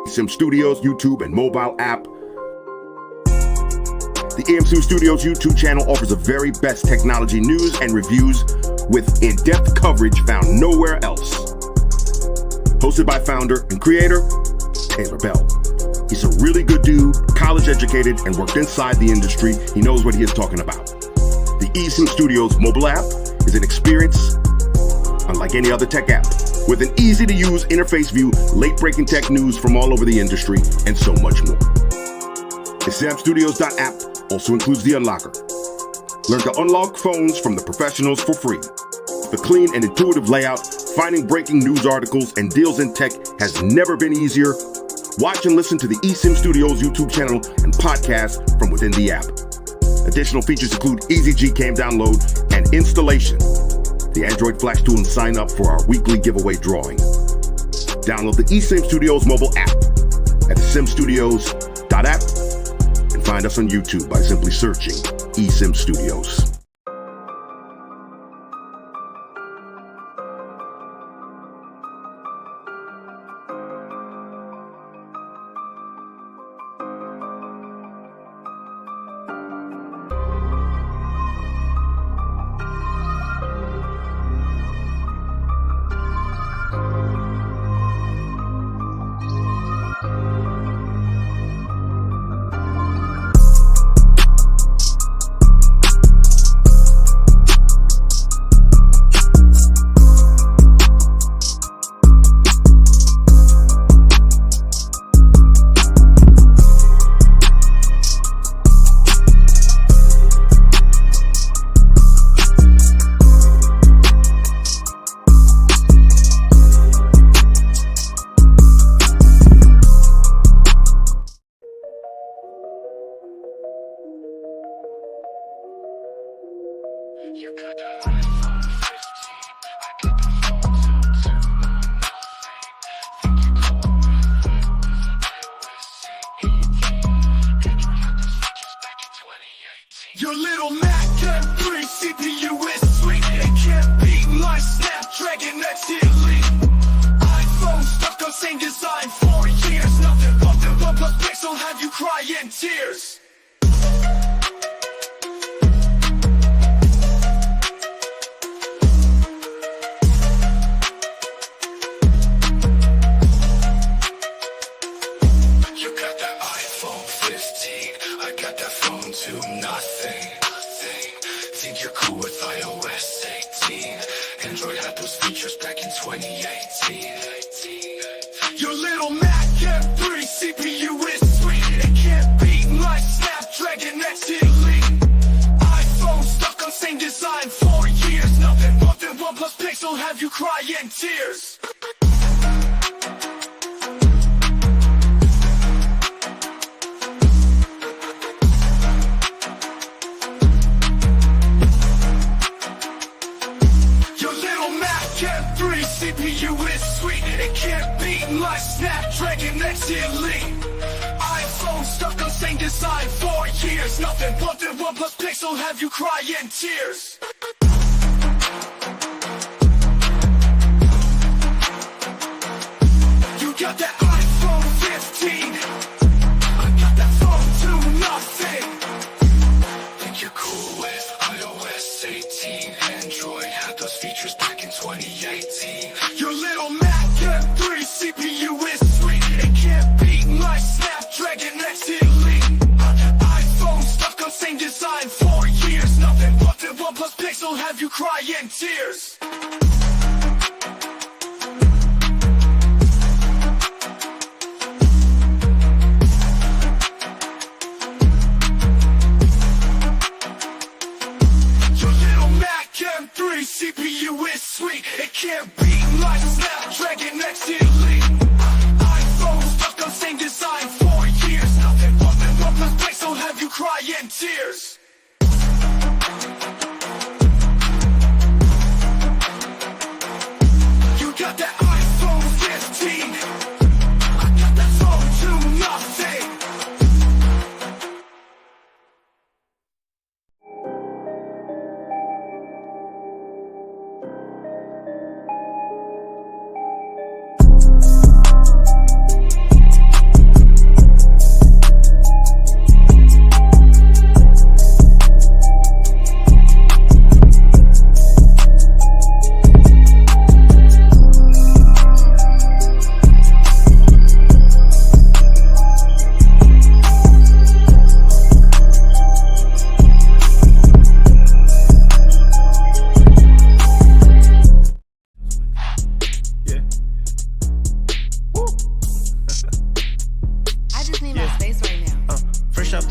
eSIM Studios YouTube and mobile app. The eSIM Studios YouTube channel offers the very best technology news and reviews with in-depth coverage found nowhere else. Hosted by founder and creator, Taylor Bell. He's a really good dude, college educated, and worked inside the industry. He knows what he is talking about. The eSIM Studios mobile app is an experience unlike any other tech app, with an easy-to-use interface view, late-breaking tech news from all over the industry, and so much more. The eSIMstudios.app also includes the unlocker. Learn to unlock phones from the professionals for free. The clean and intuitive layout, finding breaking news articles and deals in tech has never been easier. Watch and listen to the eSIM Studios YouTube channel and podcast from within the app. Additional features include easy Gcam download and installation, the Android Flash tool, and sign up for our weekly giveaway drawing. Download the eSIM Studios mobile app at eSIMstudios.app and find us on YouTube by simply searching eSIM Studios. Your little Mac M3 CPU is sweet. It can't beat my Snapdragon X Elite. iPhone stuck on same design for years. Nothing but the OnePlus Pixel have you crying tears. You got that iPhone 15, I got that phone to nothing. Think you're cool with iOS 18. Android had those features back in 2018. Your little Mac M3 CPU is sweet. It can't beat my Snapdragon X Elite. iPhone stuck on same design for years. Nothing but the OnePlus Pixel have you crying tears. M3 CPU is sweet. It can't beat my Snapdragon X Elite. iPhone stuck on same design for years. Nothing but the OnePlus Pixel have you crying tears. You got that iPhone 15, I got that phone to nothing. Think you're cool with iOS 18. Android had those features back in 2018. Your little Mac M3 CPU is sweet. It can't beat my Snapdragon X Elite. iPhone stuck on same design for years. Nothing but the OnePlus Pixel have you crying tears. M3 CPU is sweet. It can't beat my Snapdragon X Elite. iPhone stuck on same design for years. Nothing but the OnePlus Pixel have you crying tears. You got that iPhone 15, I got that phone to nothing.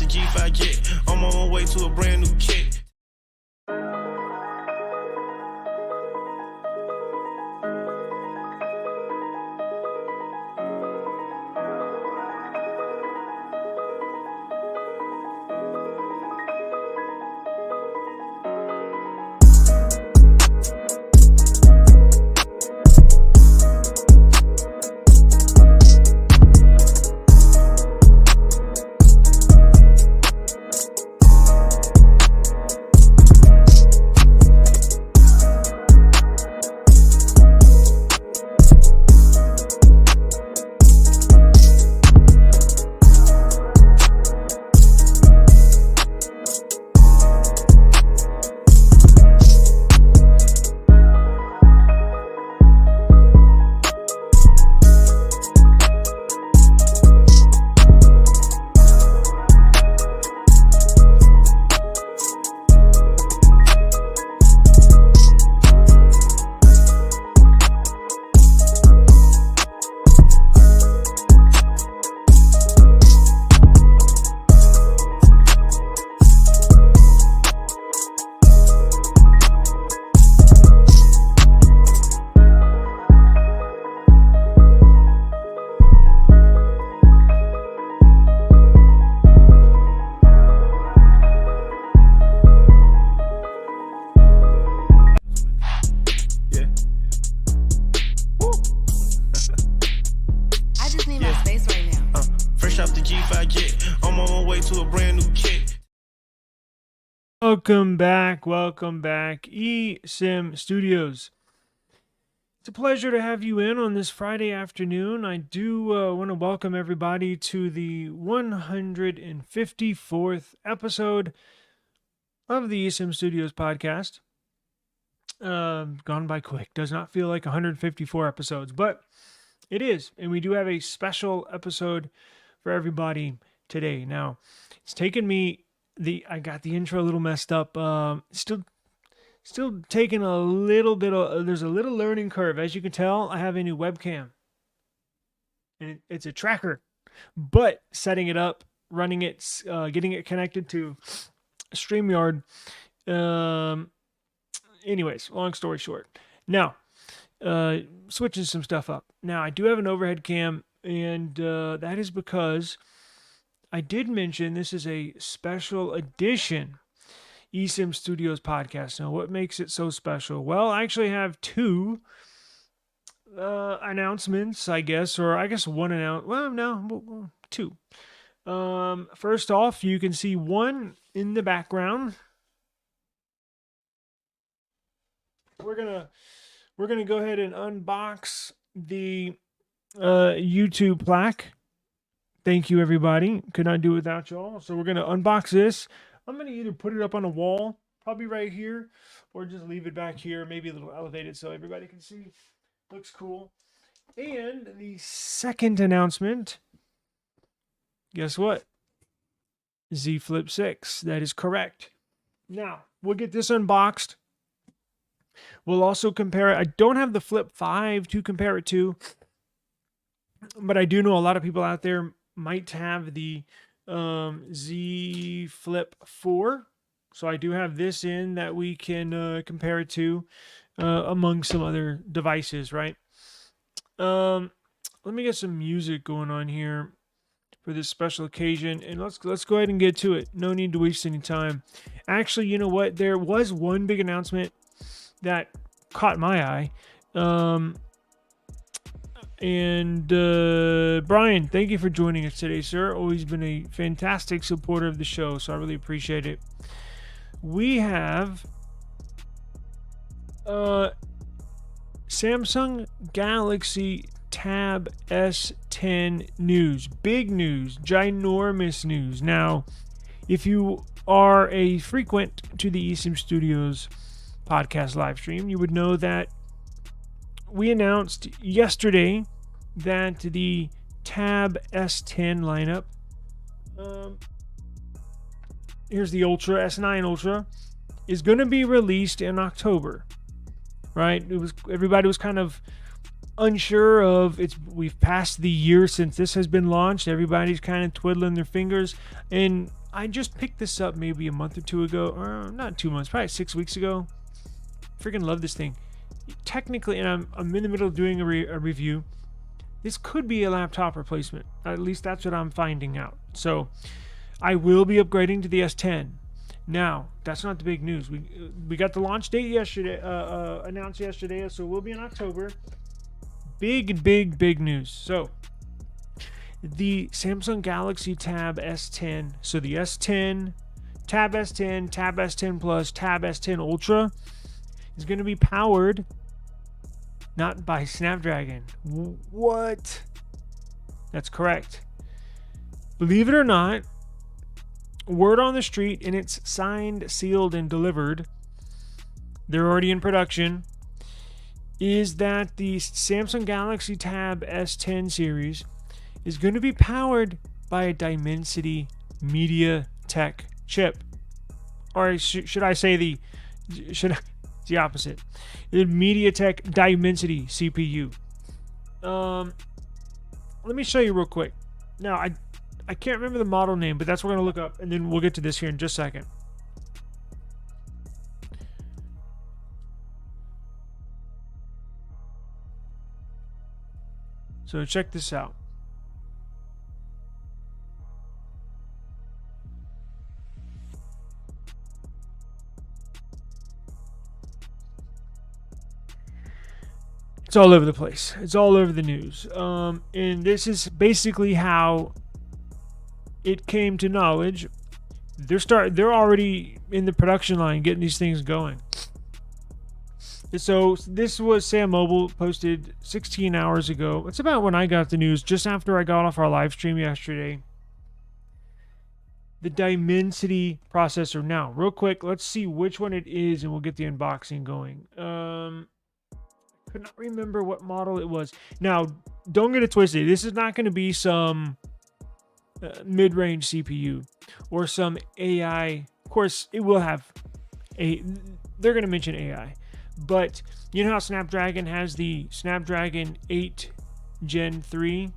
G5 jet. I'm on my way to a brand new kit. Welcome back, eSIM Studios. It's a pleasure to have you in on this Friday afternoon. I do want to welcome everybody to the 154th episode of the eSIM Studios podcast. Gone by quick. Does not feel like 154 episodes, but it is. And we do have a special episode for everybody today. Now, it's taken me I got the intro a little messed up. Still taking a little bit of, there's a little learning curve. As you can tell, I have a new webcam. And it's a tracker. But setting it up, running it, getting it connected to StreamYard. Anyways, long story short. Now, switching some stuff up. Now, I do have an overhead cam, and that is because I did mention this is a special edition eSIM Studios podcast. Now, what makes it so special? Well, I actually have two announcements, I guess, or I guess one announcement. Well, no, two. First off, you can see one in the background. We're gonna go ahead and unbox the YouTube plaque. Thank you, everybody. Could not do it without y'all. So we're going to unbox this. I'm going to either put it up on a wall, probably right here, or just leave it back here, maybe a little elevated so everybody can see. Looks cool. And the second announcement, guess what? Z Flip 6. That is correct. Now, we'll get this unboxed. We'll also compare it. I don't have the Flip 5 to compare it to, but I do know a lot of people out there might have the Z Flip 4. So I do have this in that we can compare it to among some other devices, right? Let me get some music going on here for this special occasion, and let's go ahead and get to it. No need to waste any time. Actually, you know what? There was one big announcement that caught my eye. And Brian, thank you for joining us today, sir. Always been a fantastic supporter of the show, so I really appreciate it. We have Samsung Galaxy Tab S10 news. Big news, ginormous news. Now, if you are a frequent to the eSIM Studios podcast live stream, you would know that we announced yesterday that the Tab S10 lineup, here's the Ultra, S9 Ultra, is going to be released in October, right? Everybody was kind of unsure of we've passed the year since this has been launched. Everybody's kind of twiddling their fingers, and I just picked this up maybe a month or two ago, or not 2 months, probably 6 weeks ago. Freaking love this thing. Technically, and I'm in the middle of doing a review. This could be a laptop replacement. At least that's what I'm finding out. So I will be upgrading to the S10. Now, that's not the big news. We got the launch date yesterday, announced yesterday, so we'll be in October. Big news. So the Samsung Galaxy Tab S10, so the S10, Tab S10, Tab S10 Plus, Tab S10 Ultra is going to be powered not by Snapdragon. What? That's correct. Believe it or not, word on the street, and it's signed, sealed, and delivered, they're already in production, is that the Samsung Galaxy Tab S10 series is going to be powered by a Dimensity MediaTek chip. Or should I say the opposite. The MediaTek Dimensity CPU. Let me show you real quick. Now, I can't remember the model name, but that's what we're going to look up, and then we'll get to this here in just a second. So check this out. It's all over the place. It's all over the news. And this is basically how it came to knowledge. They're already in the production line getting these things going. So this was Sam Mobile posted 16 hours ago. It's about when I got the news, just after I got off our live stream yesterday. The Dimensity processor. Now, real quick, let's see which one it is, and we'll get the unboxing going. Could not remember what model it was. Now, don't get it twisted. This is not going to be some mid-range CPU or some AI. Of course, it will have they're going to mention AI. But you know how Snapdragon has the Snapdragon 8 Gen 3,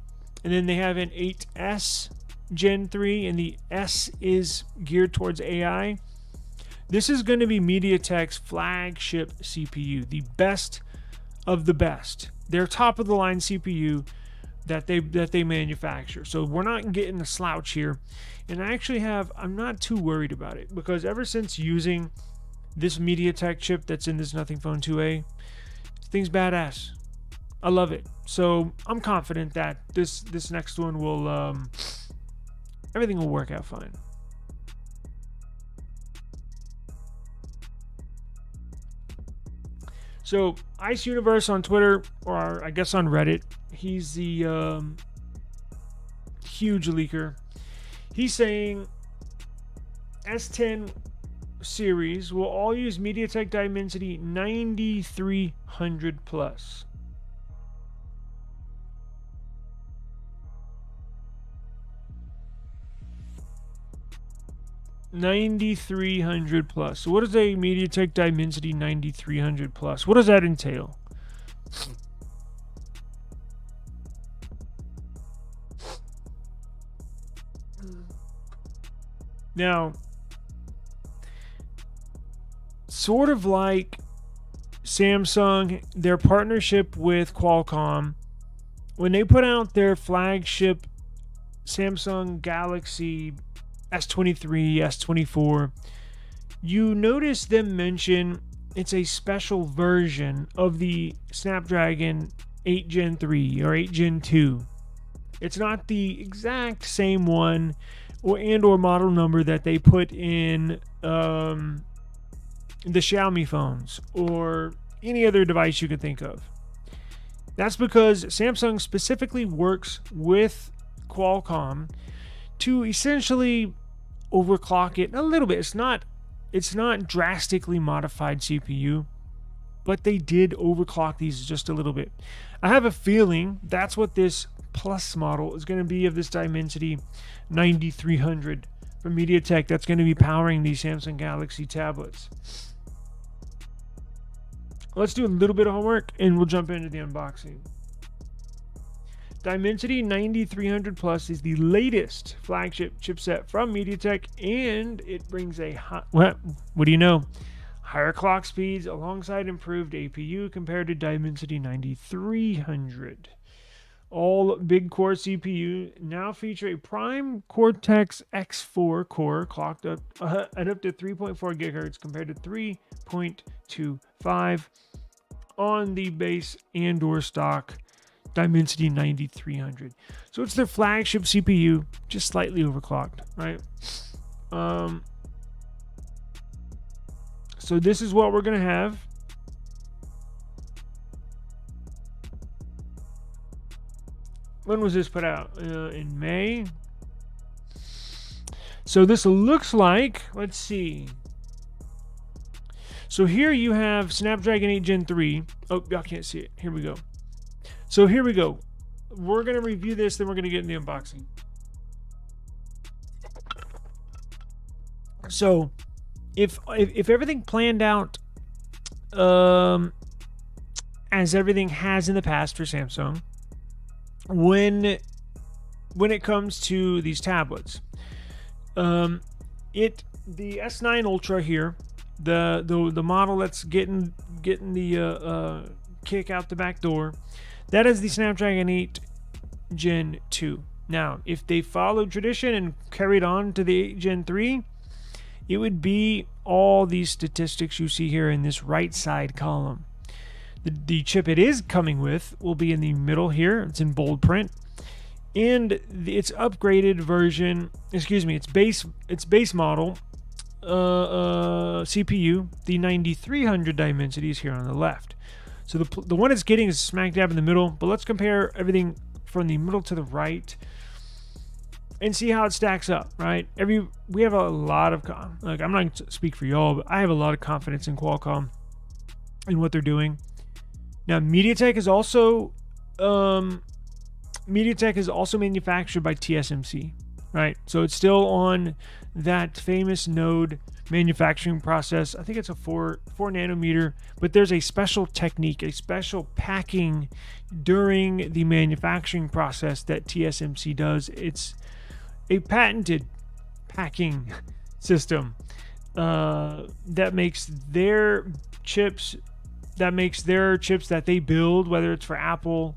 and then they have an 8S Gen 3, and the S is geared towards AI. This is going to be MediaTek's flagship CPU, the best of the best. Their top of the line CPU that they manufacture. So we're not getting a slouch here. And I'm not too worried about it, because ever since using this MediaTek chip that's in this Nothing Phone 2A, thing's badass. I love it. So I'm confident that this next one will everything will work out fine. So Ice Universe on Twitter, or I guess on Reddit, he's the huge leaker. He's saying S10 series will all use MediaTek Dimensity 9300 plus. $9,300 plus. So what is a MediaTek Dimensity 9300 plus? What does that entail? Now, sort of like Samsung, their partnership with Qualcomm, when they put out their flagship Samsung Galaxy S23, S24, you notice them mention it's a special version of the Snapdragon 8 Gen 3 or 8 Gen 2. It's not the exact same one or model number that they put in the Xiaomi phones or any other device you can think of. That's because Samsung specifically works with Qualcomm to essentially overclock it a little bit. It's not drastically modified CPU, but they did overclock these just a little bit. I have a feeling that's what this Plus model is going to be of this Dimensity 9300 from MediaTek that's going to be powering these Samsung Galaxy tablets. Let's do a little bit of homework and we'll jump into the unboxing. Dimensity 9300 Plus is the latest flagship chipset from MediaTek, and it brings a what do you know? Higher clock speeds alongside improved APU compared to Dimensity 9300. All big core CPU now feature a Prime Cortex X4 core clocked up at up to 3.4 gigahertz compared to 3.25 on the base and/or stock Dimensity 9300. So it's their flagship CPU, just slightly overclocked, right? So this is what we're going to have. When was this put out? In May. So this looks like, let's see. So here you have Snapdragon 8 Gen 3. Oh, y'all can't see it. Here we go. So here we go. We're going to review this, then we're going to get in the unboxing. So if everything planned out as everything has in the past for Samsung, when it comes to these tablets, the S9 Ultra here, the model that's getting the kick out the back door, that is the Snapdragon 8 Gen 2. Now, if they followed tradition and carried on to the 8 Gen 3, it would be all these statistics you see here in this right side column. The chip it is coming with will be in the middle here. It's in bold print. And its upgraded version, its base model CPU, the 9300 Dimensity, is here on the left. So the one it's getting is smack dab in the middle, but let's compare everything from the middle to the right and see how it stacks up, right? We have a lot of, I'm not going to speak for y'all, but I have a lot of confidence in Qualcomm and what they're doing. Now, MediaTek is also manufactured by TSMC, right? So it's still on that famous node manufacturing process. I think it's a 4 nanometer, but there's a special technique, a special packing during the manufacturing process that TSMC does. It's a patented packing system that makes their chips that they build, whether it's for Apple,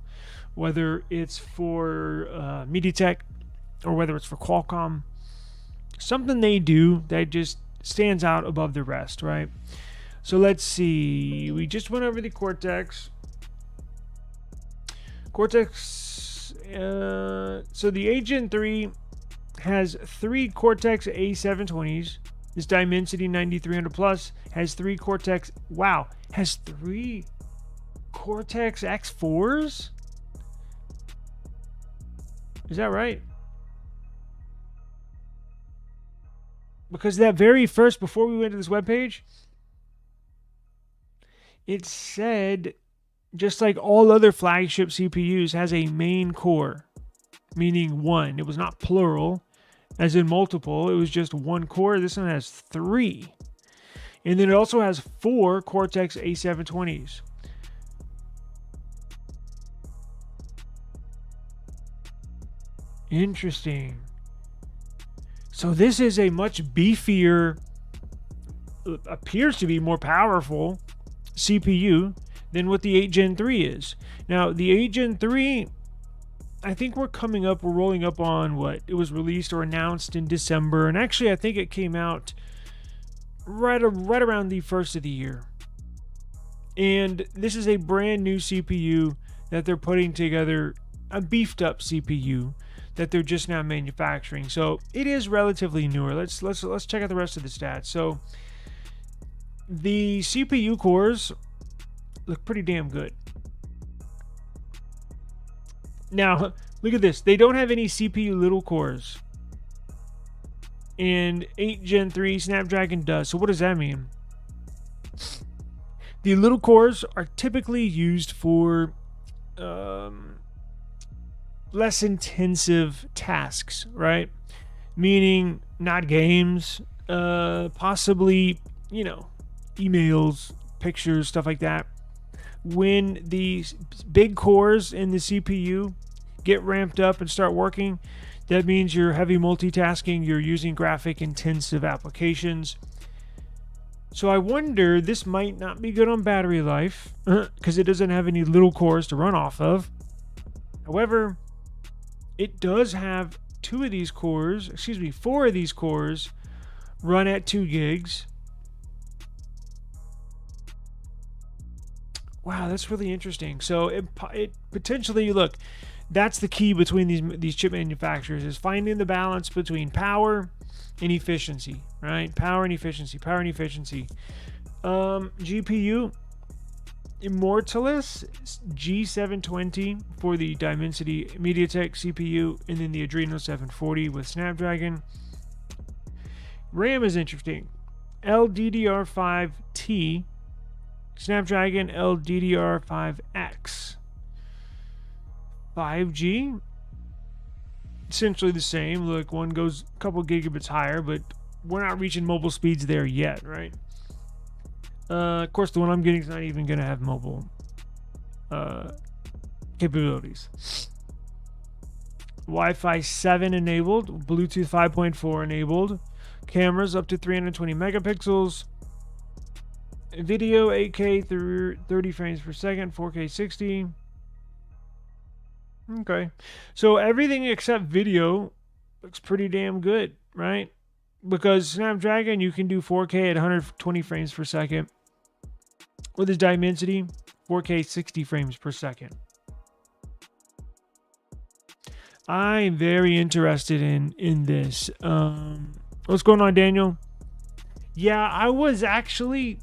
whether it's for MediaTek, or whether it's for Qualcomm, something they do that just stands out above the rest, right? So let's see. We just went over the Cortex. So the 8 Gen 3 has 3 Cortex A720s. This Dimensity 9300 Plus has 3 Cortex. Wow, has 3 Cortex X4s? Is that right? Because that very first, before we went to this webpage, it said, just like all other flagship CPUs, has a main core, meaning one. It was not plural, as in multiple. It was just one core. This one has 3. And then it also has 4 Cortex A720s. Interesting. So this is a much beefier, appears to be more powerful CPU than what the 8 Gen 3 is. Now, the 8 Gen 3, I think we're rolling up on what? It was released or announced in December. And actually, I think it came out right around the first of the year. And this is a brand new CPU that they're putting together, a beefed up CPU that they're just now manufacturing. So it is relatively newer. Let's check out the rest of the stats. So the CPU cores look pretty damn good. Now, look at this. They don't have any CPU little cores. And 8 Gen 3 Snapdragon does. So what does that mean? The little cores are typically used for less intensive tasks, right? Meaning not games, possibly, emails, pictures, stuff like that. When the big cores in the CPU get ramped up and start working. That means you're heavy multitasking, you're using graphic intensive applications. So I wonder, this might not be good on battery life because it doesn't have any little cores to run off of. However, it does have 4 of these cores run at 2 gigs. Wow, that's really interesting. So it potentially, look, that's the key between these chip manufacturers, is finding the balance between power and efficiency, right? Power and efficiency. GPU, Immortalis G720 for the Dimensity MediaTek CPU, and then the Adreno 740 with Snapdragon. RAM is interesting. LDDR5T, Snapdragon LDDR5X. 5G, essentially the same. Look, one goes a couple gigabits higher, but we're not reaching mobile speeds there yet, right? Of course, the one I'm getting is not even going to have mobile capabilities. Wi-Fi 7 enabled, Bluetooth 5.4 enabled, cameras up to 320 megapixels, video 8K through 30 frames per second, 4K 60. Okay, so everything except video looks pretty damn good, right? Because Snapdragon, you can do 4K at 120 frames per second. With its Dimensity, 4K 60 frames per second. I'm very interested in this. What's going on, Daniel? Yeah, I was actually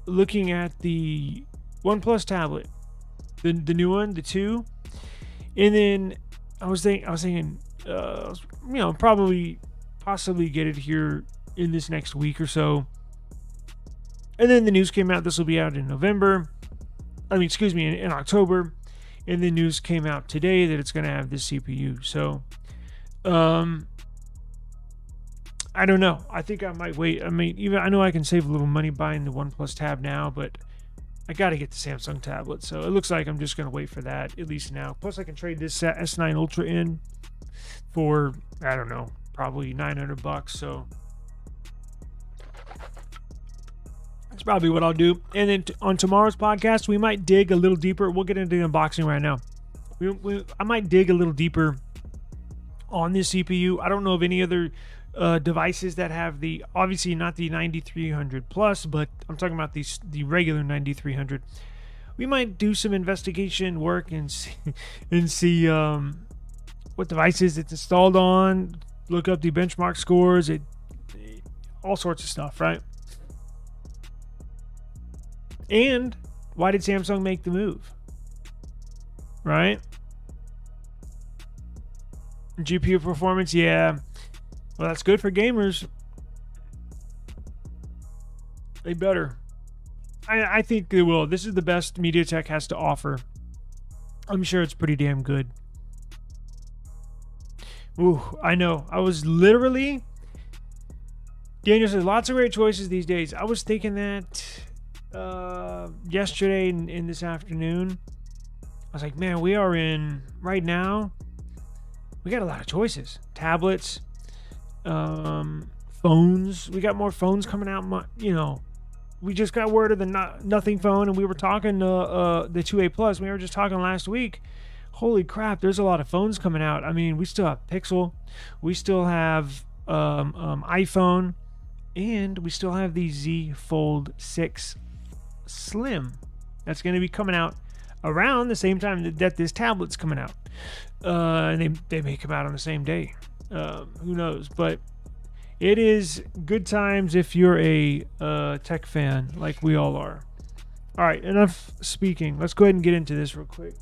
looking at the OnePlus tablet, the new one, the 2, and then I was thinking, possibly get it here in this next week or so. And then the news came out, this will be out in November. In October. And the news came out today that it's going to have this CPU. So, I don't know. I think I might wait. I know I can save a little money buying the OnePlus Tab now, but I got to get the Samsung tablet. So it looks like I'm just going to wait for that, at least now. Plus, I can trade this S9 Ultra in for, I don't know, probably $900. So that's probably what I'll do. And then on tomorrow's podcast, we might dig a little deeper. We'll get into the unboxing right now. I might dig a little deeper on this CPU. I don't know of any other devices that have obviously not the 9300 plus, but I'm talking about the regular 9300. We might do some investigation work and see what devices it's installed on. Look up the benchmark scores. All sorts of stuff, right? And why did Samsung make the move? Right? GPU performance, yeah. Well, that's good for gamers. They better. I think they will. This is the best MediaTek has to offer. I'm sure it's pretty damn good. Ooh, I know. I was literally... Daniel says, lots of great choices these days. I was thinking that... yesterday and this afternoon. I was like, man, we are in right now, we got a lot of choices. Tablets, phones. We got more phones coming out. We just got word of the nothing phone, and we were talking the 2A Plus. We were just talking last week. Holy crap, there's a lot of phones coming out. I mean, we still have Pixel, we still have iPhone, and we still have the Z Fold 6 Slim that's going to be coming out around the same time that this tablet's coming out, and they may come out on the same day. Who knows? But it is good times if you're a tech fan like we all are. All right, enough speaking. Let's go ahead and get into this real quick.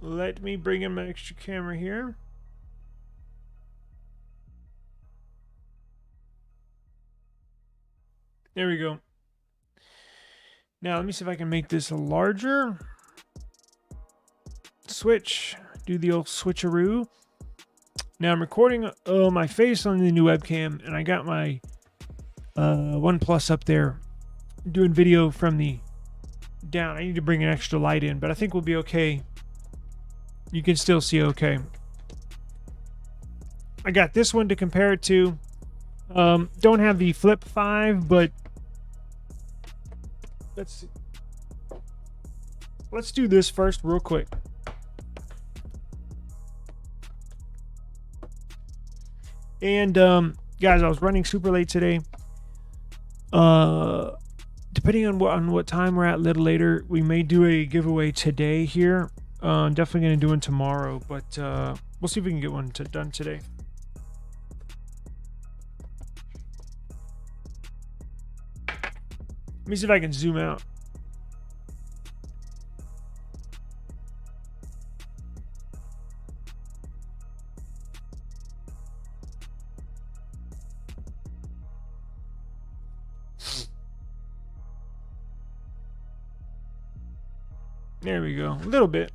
Let me bring in my extra camera here. There we go. Now let me see if I can make this larger. Switch. Do the old switcheroo. Now I'm recording my face on the new webcam, and I got my OnePlus up there doing video from the down. I need to bring an extra light in, but I think we'll be okay. You can still see okay. I got this one to compare it to. Don't have the Flip 5, but let's do this first real quick. And guys, I was running super late today. Depending on what time we're at a little later, we may do a giveaway today here. Definitely going to do one tomorrow, but we'll see if we can get one done today. Let me see if I can zoom out. There we go. A little bit.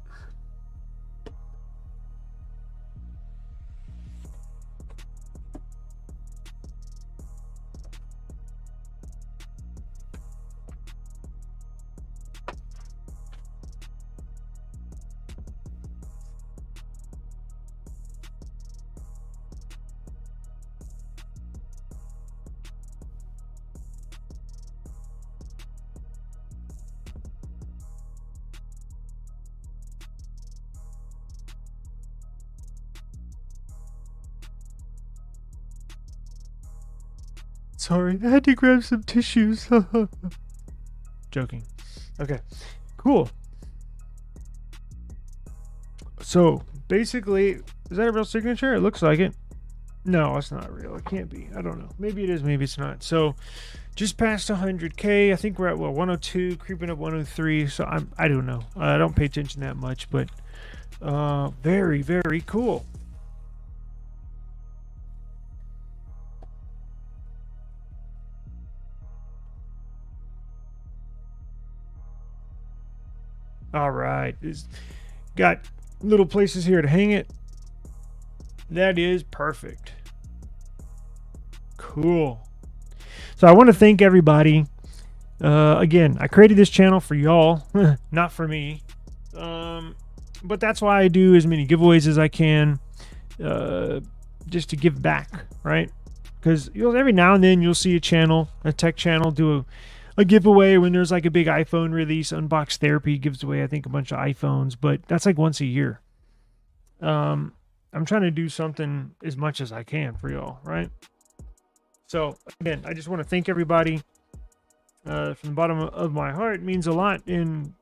Sorry, I had to grab some tissues. Joking. Okay, cool. So, basically, is that a real signature? It looks like it. No, it's not real. It can't be. I don't know. Maybe it is, maybe it's not. So, just past 100K. I think we're at, 102, creeping up 103. So, I don't know. I don't pay attention that much, but very, very cool. All right, it's got little places here to hang it. That is perfect. Cool. So I want to thank everybody. Again, I created this channel for y'all, not for me. But that's why I do as many giveaways as I can, just to give back, right? Because every now and then you'll see a tech channel, do a giveaway when there's like a big iPhone release. Unboxtherapy gives away, I think, a bunch of iPhones, but that's like once a year. I'm trying to do something as much as I can for y'all, right? So again, I just want to thank everybody from the bottom of my heart. It means a lot, and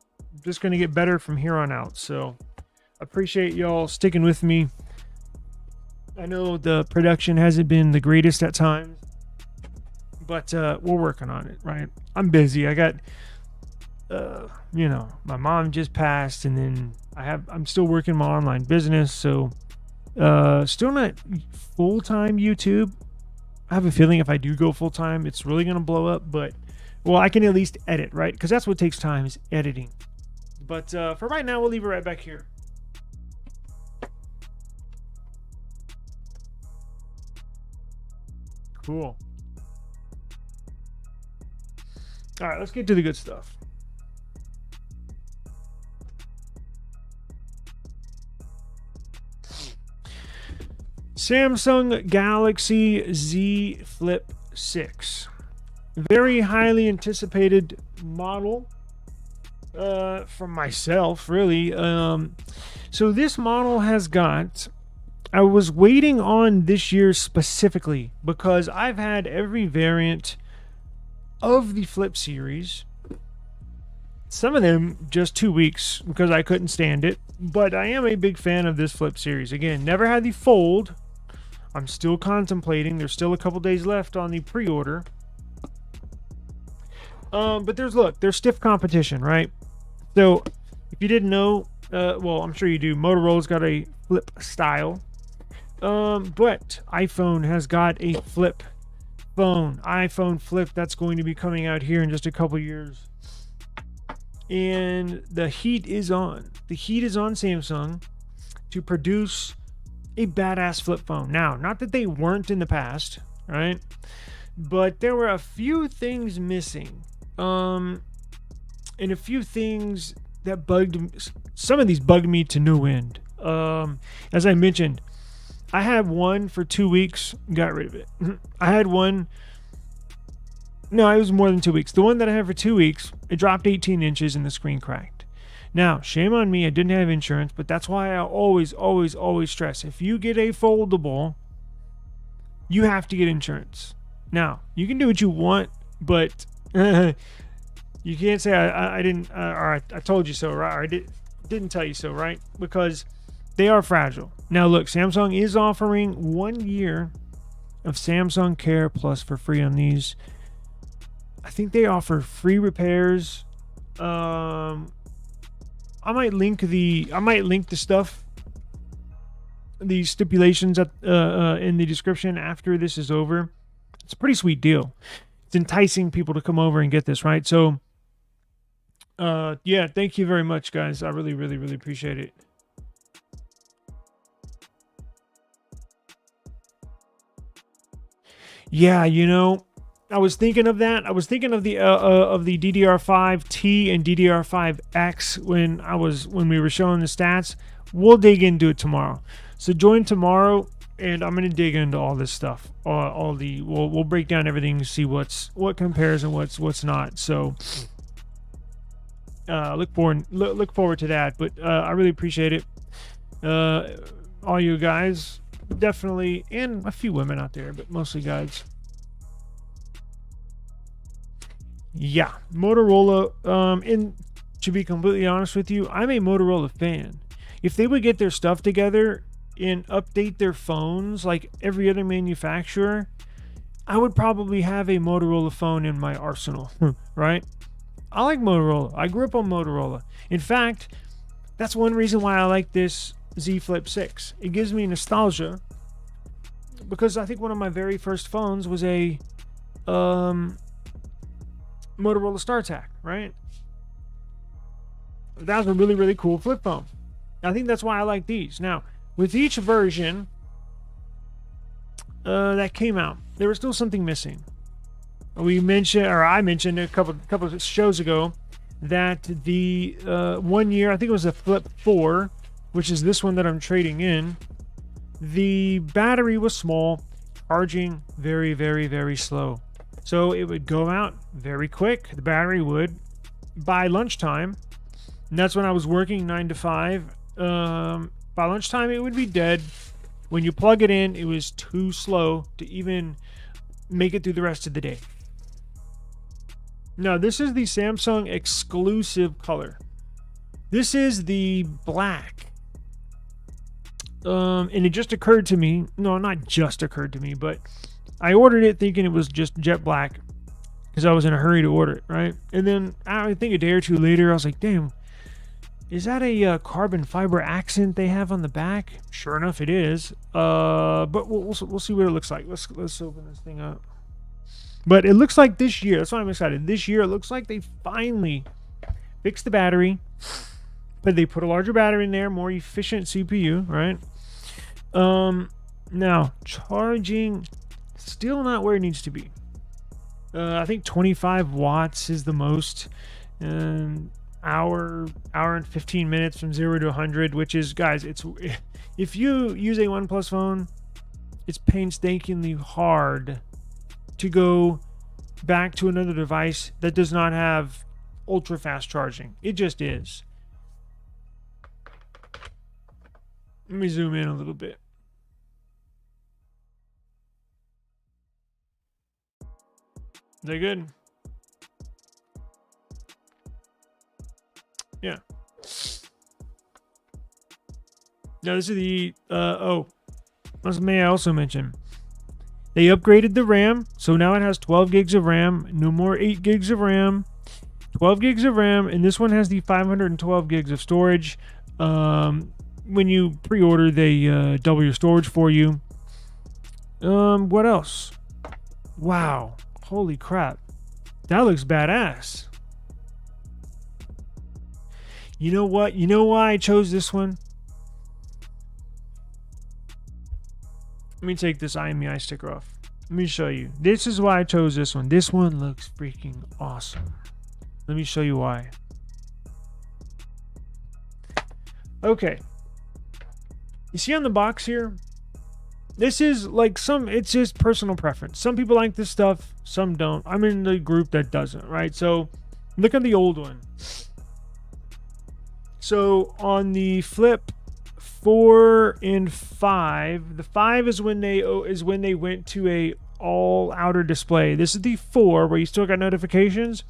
just going to get better from here on out. So I appreciate y'all sticking with me. I know the production hasn't been the greatest at times, but we're working on it, right? I'm busy. I got, my mom just passed, and then I'm still working my online business, so still not full-time YouTube. I have a feeling if I do go full-time, it's really going to blow up, but, well, I can at least edit, right? Because that's what takes time, is editing. But for right now, we'll leave it right back here. Cool. All right, let's get to the good stuff. Samsung Galaxy Z Flip 6. Very highly anticipated model from myself, really. So this model has got... I was waiting on this year specifically because I've had every variant of the Flip series. Some of them just 2 weeks because I couldn't stand it. But I am a big fan of this Flip series. Again, never had the Fold. I'm still contemplating. There's still a couple days left on the pre-order. But there's stiff competition, right? So if you didn't know, well, I'm sure you do. Motorola's got a Flip style. But iPhone has got a Flip phone. iPhone Flip, that's going to be coming out here in just a couple years. And the heat is on. The heat is on Samsung to produce a badass flip phone. Now, not that they weren't in the past, right? But there were a few things missing. And a few things that some of these bugged me to no end. As I mentioned, I had one for 2 weeks, got rid of it. I had one, no, it was more than 2 weeks. The one that I had for 2 weeks, it dropped 18 inches and the screen cracked. Now, shame on me, I didn't have insurance, but that's why I always stress, if you get a foldable, you have to get insurance. Now, you can do what you want, but you can't say I didn't, or I told you so, right? Or I didn't tell you so, right? Because they are fragile. Now, look, Samsung is offering 1 year of Samsung Care Plus for free on these. I think they offer free repairs. I might link the stuff, the stipulations in the description after this is over. It's a pretty sweet deal. It's enticing people to come over and get this, right? So, yeah, thank you very much, guys. I really appreciate it. Yeah, you know, I was thinking of that. I was thinking of the DDR5T and DDR5X when we were showing the stats. We'll dig into it tomorrow. So join tomorrow, and I'm gonna dig into all this stuff. We'll break down everything, see what compares and what's not. So look forward to that. But I really appreciate it. All you guys, definitely, and a few women out there, but mostly guys. Yeah, Motorola, and to be completely honest with you, I'm a Motorola fan. If they would get their stuff together and update their phones like every other manufacturer, I would probably have a Motorola phone in my arsenal, right? I like Motorola. I grew up on Motorola. In fact, that's one reason why I like this Z Flip 6. It gives me nostalgia because I think one of my very first phones was a Motorola StarTAC, right? That was a really cool flip phone. I think that's why I like these. Now, with each version that came out, there was still something missing. I mentioned a couple of shows ago that the 1 year, I think it was a Flip 4, which is this one that I'm trading in, the battery was small, charging very slow. So it would go out very quick. The battery would by lunchtime. And that's when I was working 9 to 5. By lunchtime, it would be dead. When you plug it in, it was too slow to even make it through the rest of the day. Now, this is the Samsung exclusive color. This is the black. And it just occurred to me. No, not just occurred to me, but I ordered it thinking it was just jet black because I was in a hurry to order it, right? And then I think a day or two later, I was like, damn, is that a carbon fiber accent they have on the back? Sure enough, it is. But we'll see what it looks like. Let's open this thing up. But it looks like this year, that's why I'm excited. This year, it looks like they finally fixed the battery, but they put a larger battery in there, more efficient CPU, right? Now, charging, still not where it needs to be. I think 25 watts is the most. Hour and 15 minutes from 0 to 100, which is, guys, if you use a OnePlus phone, it's painstakingly hard to go back to another device that does not have ultra fast charging. It just is. Let me zoom in a little bit. Is that good? Yeah. Now this is the may I also mention, they upgraded the RAM, so now it has 12 gigs of RAM. No more 8 gigs of RAM. 12 gigs of RAM, and this one has the 512 gigs of storage. When you pre-order, they double your storage for you. What else? Wow, holy crap, that looks badass. You know what? You know why I chose this one? Let me take this sticker off. Let me show you. This is why I chose this one. This one looks freaking awesome. Let me show you why. Okay. You see on the box here? This is like it's just personal preference. Some people like this stuff, some don't. I'm in the group that doesn't, right? So look at the old one. So on the Flip 4 and 5, the 5 is when they went to a all outer display. This is the 4 where you still got notifications,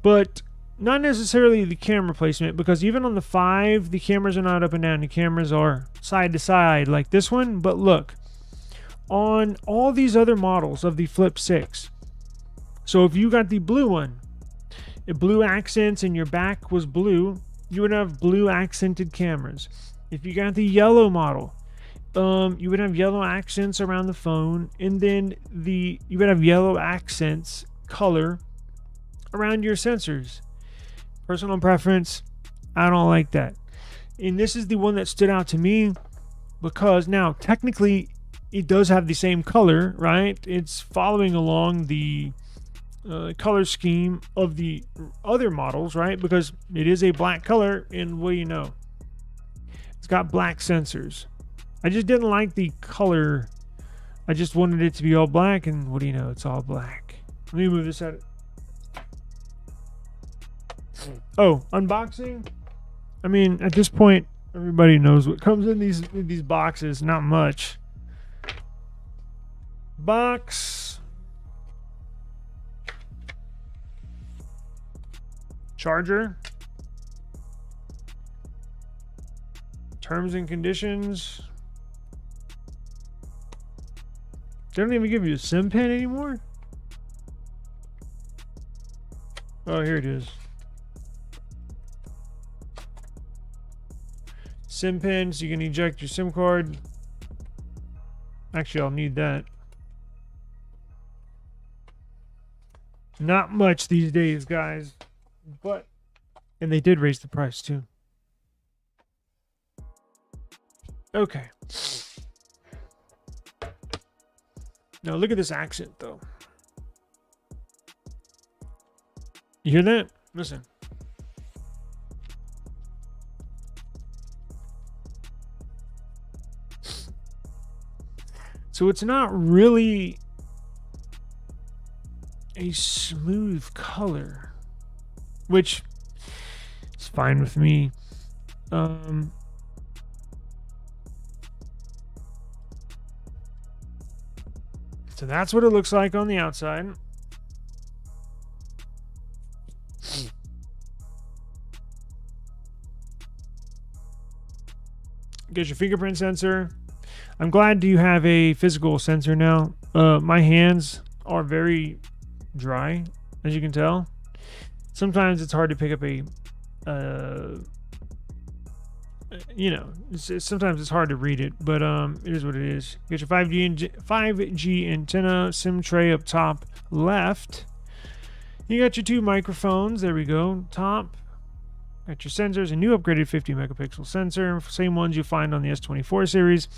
but not necessarily the camera placement, because even on the 5, the cameras are not up and down. The cameras are side to side like this one. But look, on all these other models of the Flip 6, so if you got the blue one, if blue accents and your back was blue, you would have blue accented cameras. If you got the yellow model, you would have yellow accents around the phone, and then you would have yellow accents color around your sensors. Personal preference, I don't like that. And this is the one that stood out to me because now technically it does have the same color, right? It's following along the color scheme of the other models, right? Because it is a black color, and what do you know? It's got black sensors. I just didn't like the color. I just wanted it to be all black, and what do you know? It's all black. Let me move this out. Oh, unboxing. I mean, at this point, everybody knows what comes in these boxes. Not much. Box. Charger. Terms and conditions. They don't even give you a SIM pin anymore. Oh, here it is. SIM pin, so you can eject your SIM card. Actually, I'll need that. Not much these days, guys. But, and they did raise the price too. Okay. Now look at this accent though. You hear that? Listen. So it's not really a smooth color, which is fine with me. So that's what it looks like on the outside. Get your fingerprint sensor. I'm glad you have a physical sensor now. My hands are very dry, as you can tell. Sometimes it's hard to pick up sometimes it's hard to read it, but it is what it is. Get your 5G antenna, SIM tray up top left. You got your 2 microphones. There we go. Top. Got your sensors, a new upgraded 50 megapixel sensor, same ones you find on the S24 series.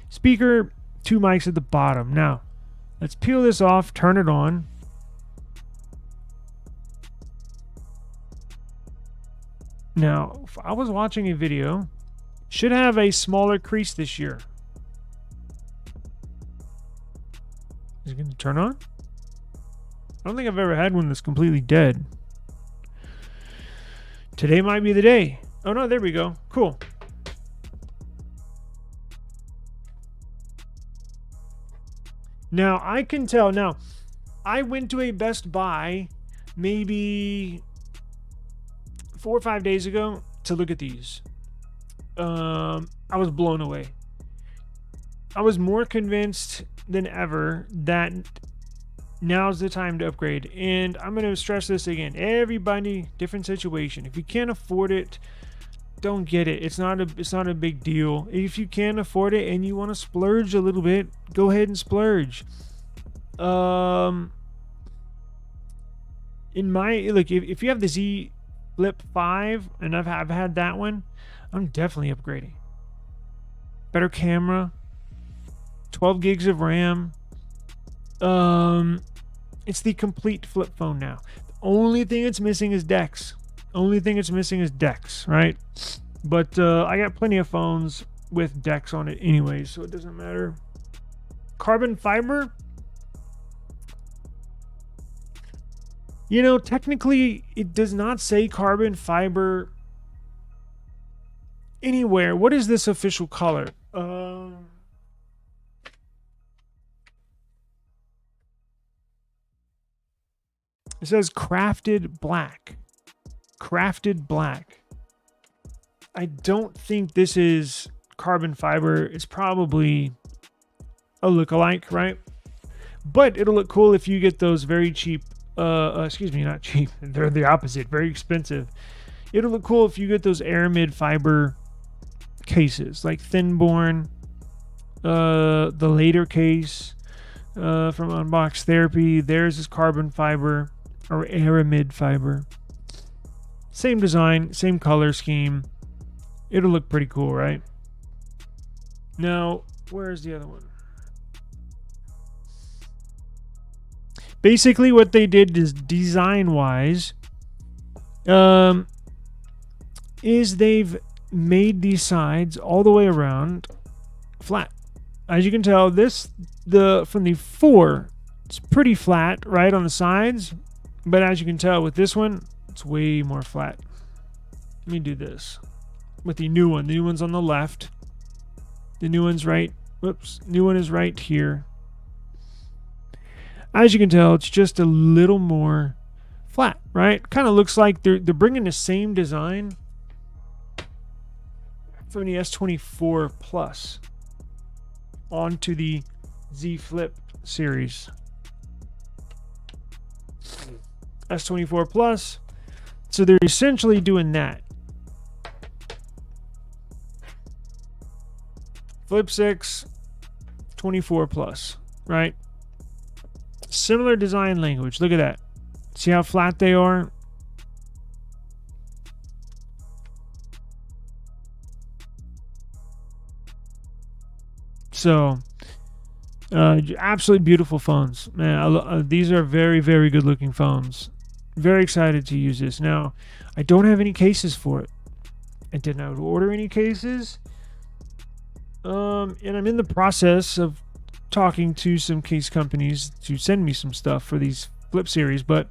Speaker, 2 mics at the bottom. Now, let's peel this off, turn it on. Now, if I was watching a video, should have a smaller crease this year. Is it going to turn on? I don't think I've ever had one that's completely dead. Today might be the day. Oh no, there we go. Cool. Now, I can tell. Now, I went to a Best Buy maybe 4 or 5 days ago to look at these. I was blown away. I was more convinced than ever that now's the time to upgrade. And I'm going to stress this again. Everybody, different situation. If you can't afford it, don't get it. It's not a big deal. If you can afford it and you want to splurge a little bit, go ahead and splurge. In my look, if you have the Z Flip 5 and I've had that one, I'm definitely upgrading. Better camera, 12 gigs of RAM. It's the complete flip phone now. Only thing it's missing is DeX. Only thing it's missing is DeX, right? But I got plenty of phones with DeX on it anyway, so it doesn't matter. Carbon fiber. You know, technically, it does not say carbon fiber anywhere. What is this official color? It says crafted black. Crafted black. I don't think this is carbon fiber. It's probably a lookalike, right? But it'll look cool if you get those very cheap, excuse me, not cheap. They're the opposite, very expensive. It'll look cool if you get those aramid fiber cases, like Thinborn, the later case from Unboxtherapy. Theirs is carbon fiber or aramid fiber. Same design, same color scheme. It'll look pretty cool, right? Now, where's the other one? Basically, what they did is design-wise, is they've made these sides all the way around flat. As you can tell, from the 4, it's pretty flat, right, on the sides. But as you can tell with this one, it's way more flat. Let me do this with the new one. The new one's on the left. The new one's right. Whoops. New one is right here. As you can tell, it's just a little more flat, right? Kind of looks like they're bringing the same design from the S24 Plus onto the Z Flip series. S24 Plus. So they're essentially doing that. Flip 6, 24 Plus, right? Similar design language. Look at that. See how flat they are? So, absolutely beautiful phones. Man, these are very, very good looking phones. Very excited to use this. Now, I don't have any cases for it. I did not order any cases. And I'm in the process of talking to some case companies to send me some stuff for these Flip series, but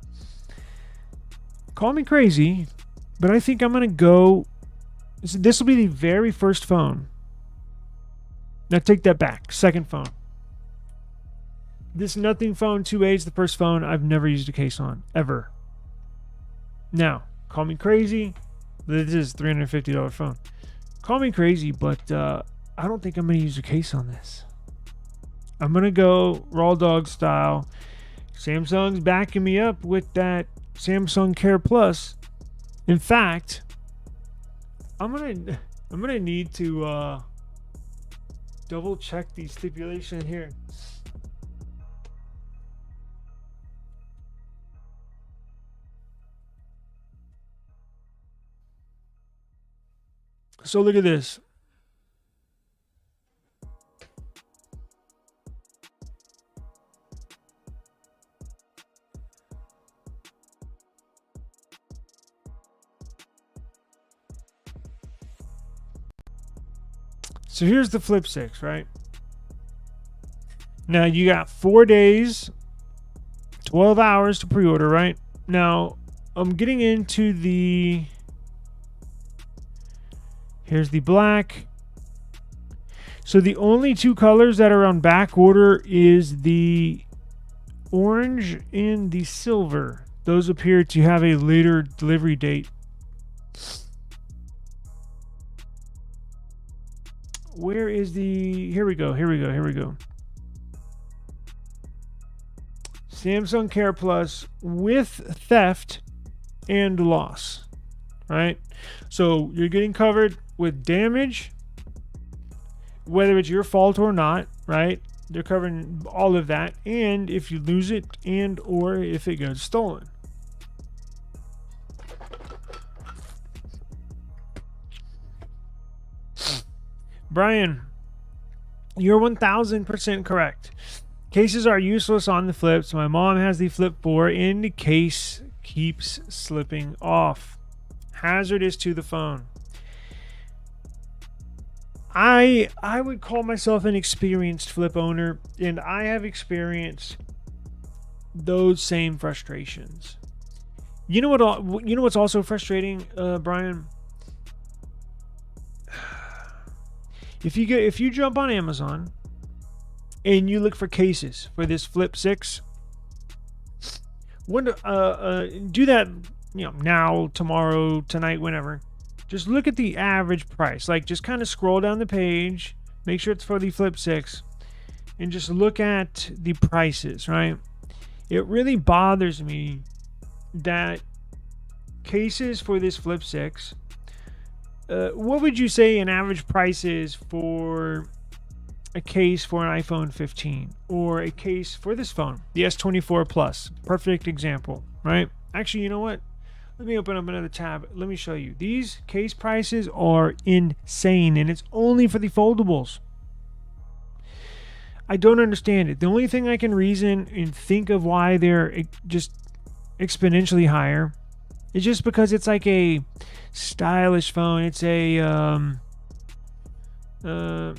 call me crazy, but I think I'm going to go. This will be the very first phone. Now take that back. Second phone. This Nothing Phone 2A is the first phone I've never used a case on, ever. Now, call me crazy. This is a $350 phone. Call me crazy, but I don't think I'm going to use a case on this. I'm going to go raw dog style. Samsung's backing me up with that Samsung Care Plus. In fact, I'm going to need to double check the stipulation here. So look at this. So here's the Flip 6, right? Now you got 4 days, 12 hours to pre-order, right? Now I'm getting into here's the black. So the only two colors that are on back order is the orange and the silver. Those appear to have a later delivery date. Where is the... Here we go. Samsung Care Plus with theft and loss, right? So you're getting covered with damage, whether it's your fault or not, right? They're covering all of that, and if you lose it and or if it goes stolen. Brian, you're 1000% correct. Cases are useless on the Flips. My mom has the Flip 4 in the case keeps slipping off. Hazardous to the phone. I would call myself an experienced flip owner, and I have experienced those same frustrations. You know what's also frustrating, Brian? If you jump on Amazon and you look for cases for this Flip 6, do that, now, tomorrow, tonight, whenever. Just look at the average price. Like, just kind of scroll down the page, make sure it's for the Flip 6, and just look at the prices, right? It really bothers me that cases for this Flip 6, what would you say an average price is for a case for an iPhone 15 or a case for this phone, the S24 Plus? Perfect example, right? Actually, you know what? Let me open up another tab. Let me show you. These case prices are insane, and it's only for the foldables. I don't understand it. The only thing I can reason and think of why they're just exponentially higher is just because it's like a stylish phone. It's a I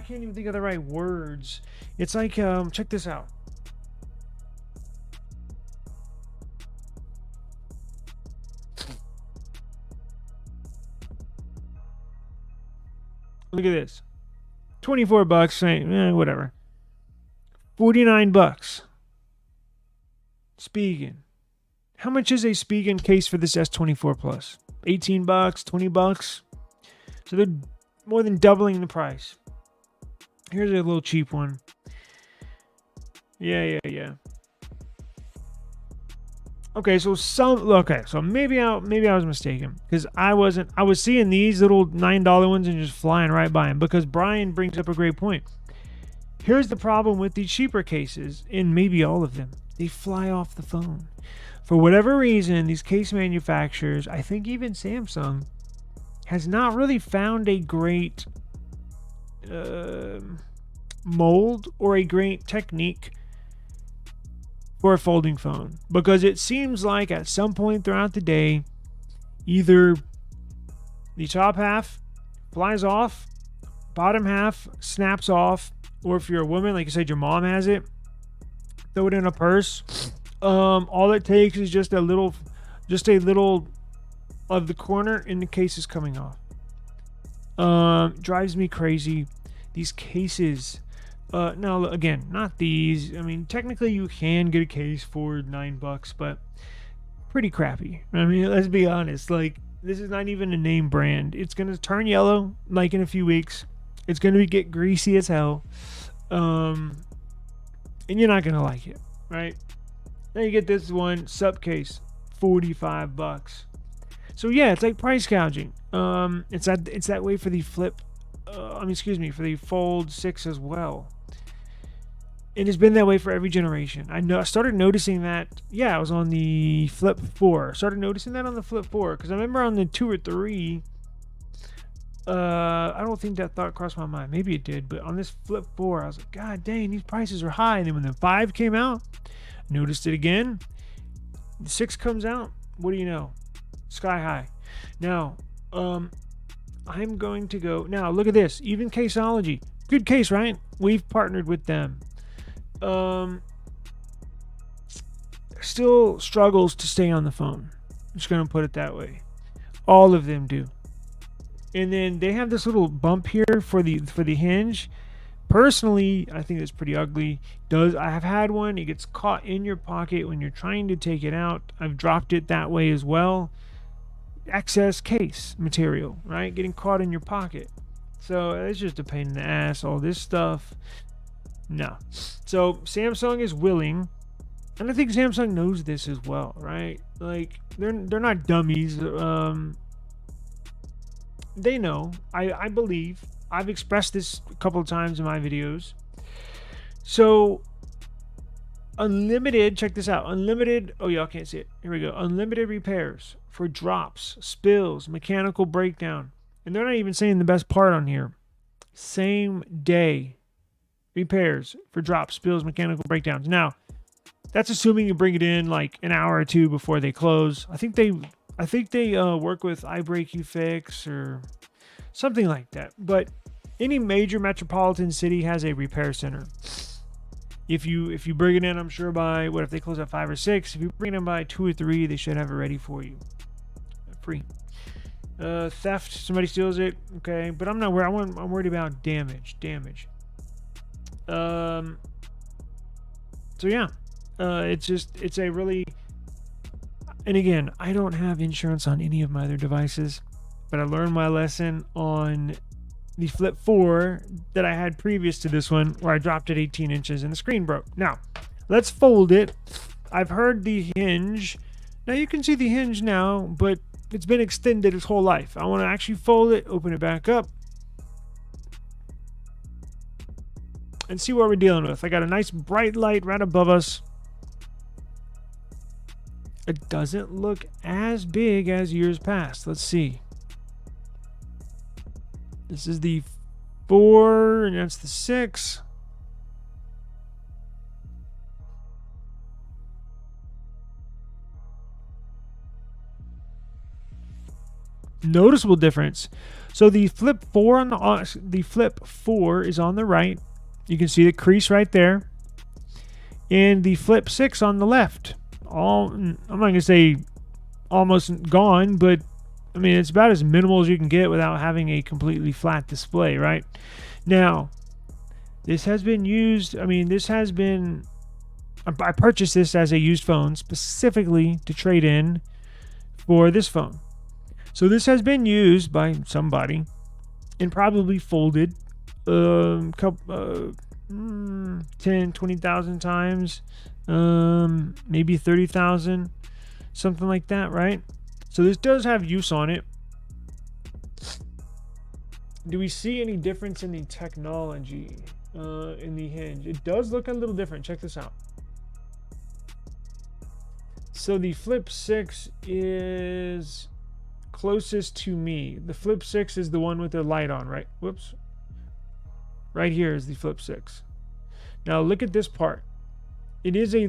can't even think of the right words. It's like check this out. Look at this. $24, whatever. $49. Spigen. How much is a Spigen case for this S24 Plus? $18, $20. So they're more than doubling the price. Here's a little cheap one. Yeah. Okay, so maybe I was mistaken, because I was seeing these little $9 ones and just flying right by them, because Brian brings up a great point. Here's the problem with these cheaper cases, and maybe all of them. They fly off the phone. For whatever reason, these case manufacturers, I think even Samsung, has not really found a great mold or a great technique for a folding phone, because it seems like at some point throughout the day, either the top half flies off, bottom half snaps off, or if you're a woman, like you said, your mom has it, throw it in a purse. All it takes is just a little of the corner and the case is coming off. Drives me crazy. These cases. Now, again, not these. I mean, technically you can get a case for $9, but pretty crappy. I mean, let's be honest. Like, this is not even a name brand. It's going to turn yellow, like, in a few weeks. It's going to get greasy as hell. And you're not going to like it, right? Then you get this one, sub case, $45. So, yeah, it's like price gouging. It's that way for the Flip. For the Fold 6 as well. And it's been that way for every generation. I started noticing that. Yeah, I was on the Flip 4. Started noticing that on the Flip 4, because I remember on the 2 or 3, I don't think that thought crossed my mind. Maybe it did, but on this Flip 4, I was like, God dang, these prices are high. And then when the 5 came out, noticed it again. The 6 comes out. What do you know? Sky high. Now, I'm going to go. Now, look at this. Even Caseology. Good case, right? We've partnered with them. Still struggles to stay on the phone. I'm just going to put it that way. All of them do. And then they have this little bump here for the hinge. Personally, I think it's pretty ugly. I have had one. It gets caught in your pocket when you're trying to take it out. I've dropped it that way as well. Excess case material, right? Getting caught in your pocket. So it's just a pain in the ass, all this stuff. No. So Samsung is willing, and I think Samsung knows this as well, right? Like, they're not dummies. They know. I believe. I've expressed this a couple of times in my videos. So unlimited, check this out. Unlimited, oh, y'all can't see it. Here we go. Unlimited repairs for drops, spills, mechanical breakdown. And they're not even saying the best part on here. Same day repairs for drops, spills, mechanical breakdowns. Now, That's assuming you bring it in like an hour or two before they close. I think they work with iBreak or something like that. But any major metropolitan city has a repair center. If you bring it in, I'm sure by what if they close at 5 or 6? If you bring it in by 2 or 3, they should have it ready for you, free. Theft, somebody steals it, okay, but I'm not worried. I'm worried about damage. So yeah, it's a really, and again, I don't have insurance on any of my other devices, but I learned my lesson on the Flip 4 that I had previous to this one, where I dropped it 18 inches and the screen broke. Now, let's fold it. I've heard the hinge. Now you can see the hinge now, but it's been extended its whole life. I want to actually fold it, open it back up, and see what we're dealing with. I got a nice bright light right above us. It doesn't look as big as years past. Let's see. This is the 4, and that's the 6. Noticeable difference. So the Flip 4 on the Flip 4 is on the right. You can see the crease right there, and the Flip 6 on the left. I'm not gonna say almost gone, but I mean it's about as minimal as you can get without having a completely flat display. Right now, this has been used. I purchased this as a used phone specifically to trade in for this phone. So this has been used by somebody and probably folded 10, 20,000 times, maybe 30,000, something like that, right? So this does have use on it. Do we see any difference in the technology in the hinge? It does look a little different. Check this out. So the Flip 6 is closest to me. The Flip 6 is the one with the light on, right? Whoops. Right here is the Flip 6. Now look at this part. It is a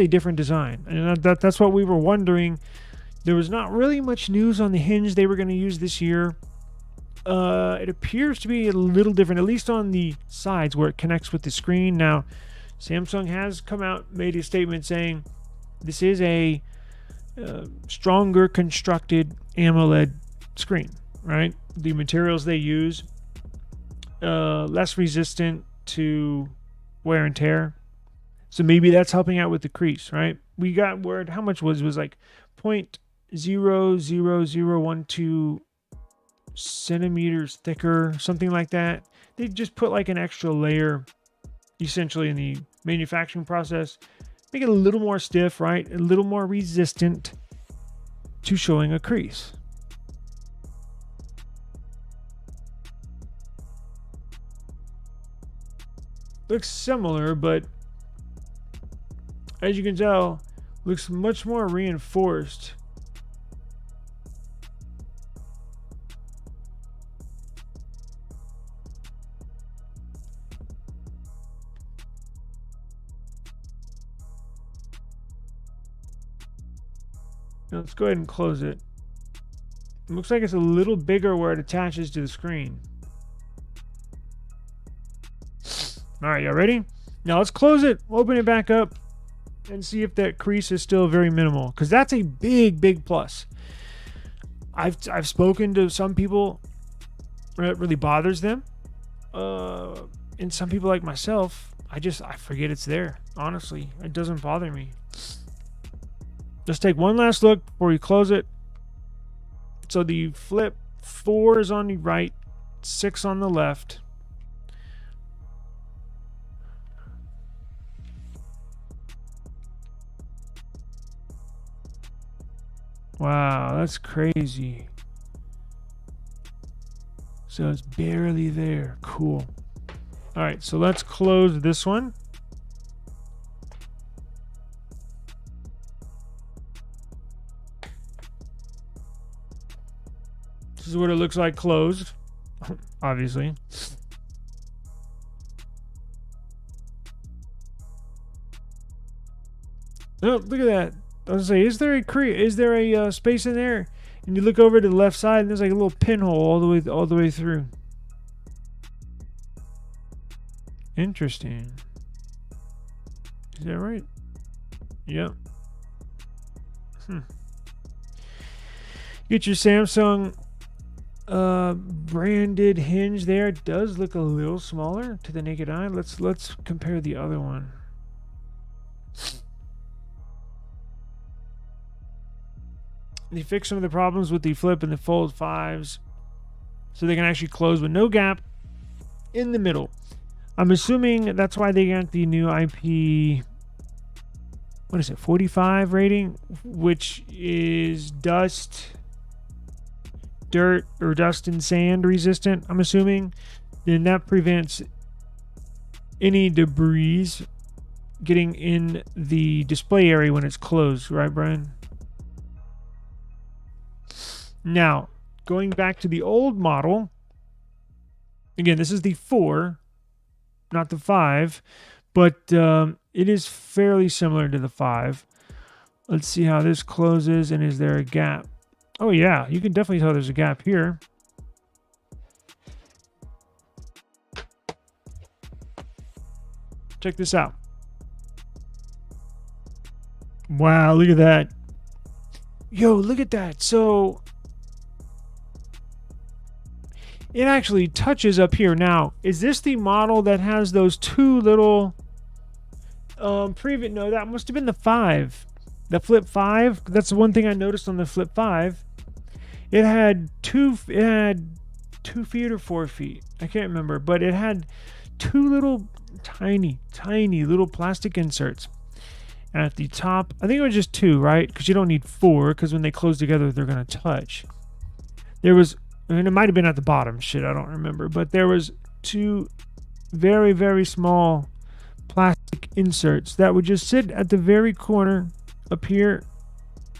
different design, and that's what we were wondering. There was not really much news on the hinge they were going to use this year. It appears to be a little different, at least on the sides where it connects with the screen. Now, Samsung has come out, made a statement saying this is a stronger constructed AMOLED screen, right? The materials they use, less resistant to wear and tear. So maybe that's helping out with the crease, right? We got word, how much was like 0.00012 centimeters thicker, something like that. They just put like an extra layer essentially in the manufacturing process, make it a little more stiff, right? A little more resistant to showing a crease. Looks similar, but as you can tell, looks much more reinforced. Now let's go ahead and close it. It looks like it's a little bigger where it attaches to the screen. All right, y'all ready? Now let's close it, open it back up, and see if that crease is still very minimal, because that's a big plus. I've spoken to some people it really bothers them, and some people like myself, I forget it's there. Honestly, it doesn't bother me. Let's take one last look before we close it. So the Flip 4 is on the right, 6 on the left. Wow, that's crazy. So it's barely there. Cool. All right, so let's close this one. This is what it looks like closed, obviously. Oh, look at that. I was gonna say, is there a space in there? And you look over to the left side, and there's like a little pinhole all the way through. Interesting. Is that right? Yep. Get your Samsung branded hinge there. It does look a little smaller to the naked eye. Let's compare the other one. They fixed some of the problems with the Flip and the Fold 5s, so they can actually close with no gap in the middle. I'm assuming that's why they got the new IP, what is it, 45 rating, which is dust and sand resistant, I'm assuming. Then that prevents any debris getting in the display area when it's closed, right, Brian? Now, going back to the old model, again, this is the 4, not the 5, but it is fairly similar to the 5. Let's see how this closes, and is there a gap? Oh yeah, you can definitely tell there's a gap here. Check this out. Wow, look at that. Yo, look at that. So it actually touches up here. Now, is this the model that has those two little previous? No, that must have been the 5. The Flip 5. That's the one thing I noticed on the Flip 5. It had 2 feet or 4 feet. I can't remember, but it had 2 little tiny little plastic inserts at the top. I think it was just 2, right? Because you don't need 4, because when they close together, they're going to touch. There was, and it might have been at the bottom. Shit, I don't remember. But there was 2 very, very small plastic inserts that would just sit at the very corner up here,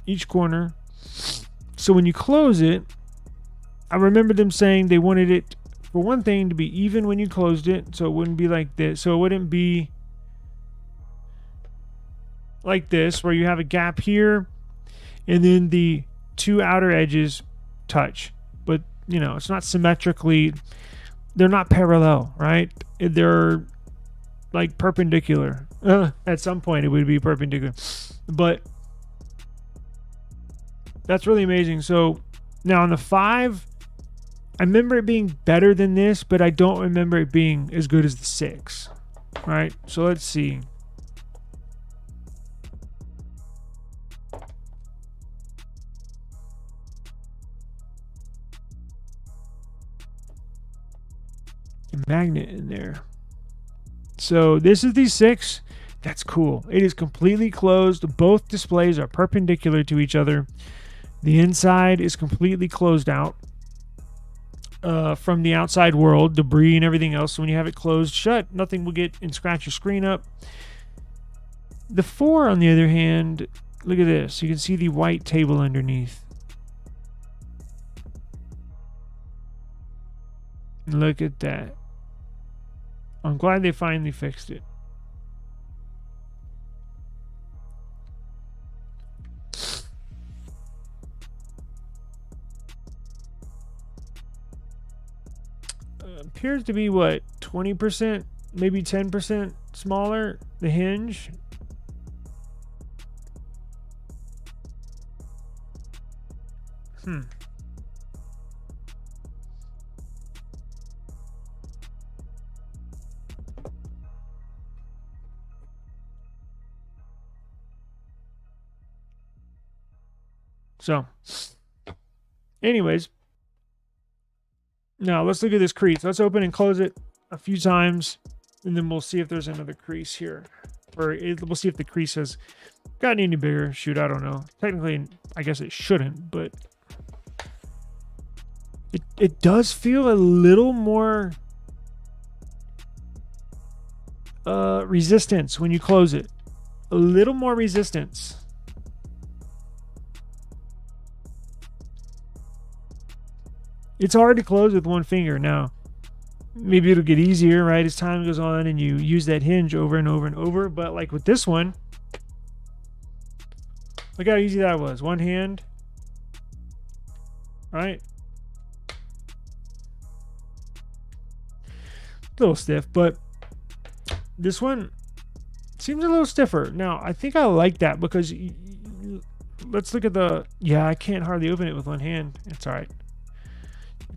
each corner. So when you close it, I remember them saying they wanted it, for one thing, to be even when you closed it, so it wouldn't be like this. So it wouldn't be like this, where you have a gap here, and then the 2 outer edges touch. But, you know, it's not symmetrically, they're not parallel, right? They're like perpendicular. At some point it would be perpendicular. But that's really amazing. So now on the 5, I remember it being better than this, but I don't remember it being as good as the 6. Right? So let's see. A magnet in there. So this is the 6. That's cool. It is completely closed. Both displays are perpendicular to each other. The inside is completely closed out from the outside world, debris and everything else. So when you have it closed shut, nothing will get and scratch your screen up. The 4, on the other hand, look at this. You can see the white table underneath. Look at that. I'm glad they finally fixed it. Appears to be what, 20%, maybe 10% smaller, the hinge. So, anyways, now let's look at this crease. Let's open and close it a few times, and then we'll see if there's another crease here. We'll see if the crease has gotten any bigger. Shoot, I don't know. Technically, I guess it shouldn't, but it does feel a little more resistance when you close it. A little more resistance. It's hard to close with one finger. Now, maybe it'll get easier, right, as time goes on and you use that hinge over and over and over. But like with this one, Look how easy that was. One hand. Right? A little stiff, but this one seems a little stiffer. Now, I think I like that because let's look at the... Yeah, I can't hardly open it with one hand. It's all right.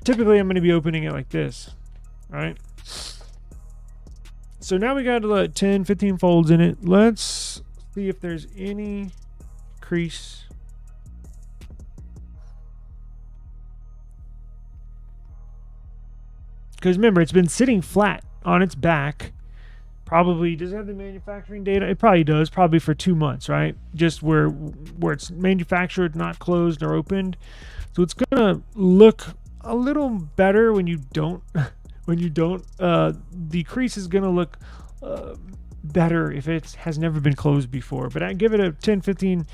Typically, I'm going to be opening it like this. All right? So now we got 10, 15 folds in it. Let's see if there's any crease. Because remember, it's been sitting flat on its back. Probably, does it have the manufacturing data? It probably does, probably for 2 months, right? Just where it's manufactured, not closed or opened. So it's gonna look a little better when you don't. The crease is gonna look better if it has never been closed before. But I give it a 10, 15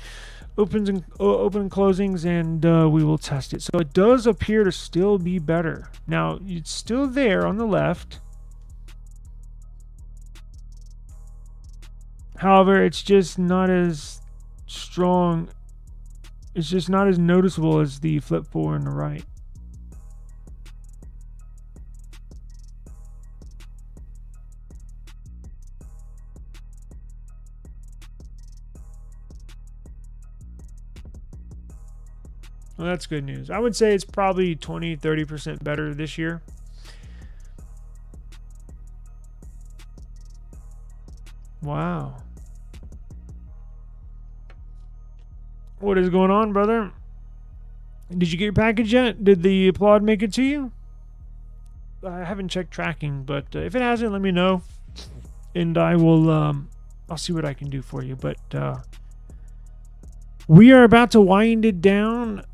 open and closings, and we will test it. So it does appear to still be better. Now it's still there on the left. However, it's just not as strong. It's just not as noticeable as the Flip 4 on the right. Well, that's good news. I would say it's probably 20-30% better this year. Wow. What is going on, brother? Did you get your package yet? Did the applaud make it to you? I haven't checked tracking, but if it hasn't, let me know, and I will. I'll see what I can do for you. But we are about to wind it down.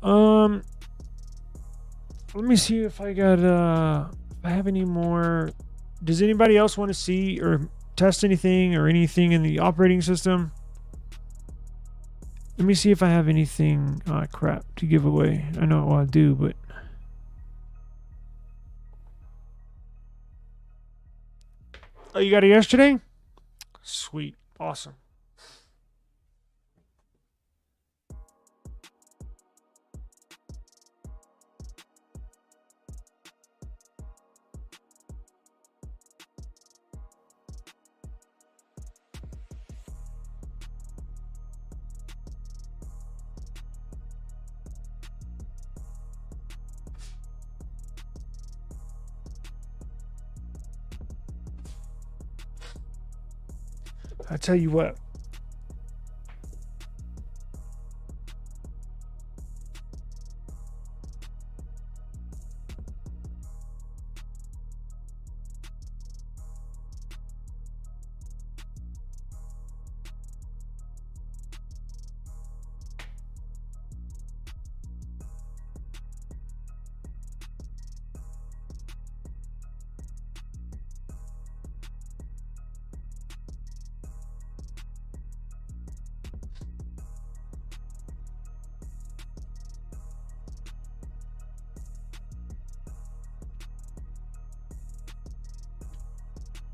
Let me see if I got. If I have any more. Does anybody else want to see or test anything or anything in the operating system? Let me see if I have anything crap to give away. I know what I do, but oh, you got it yesterday? Sweet. Awesome. I tell you what.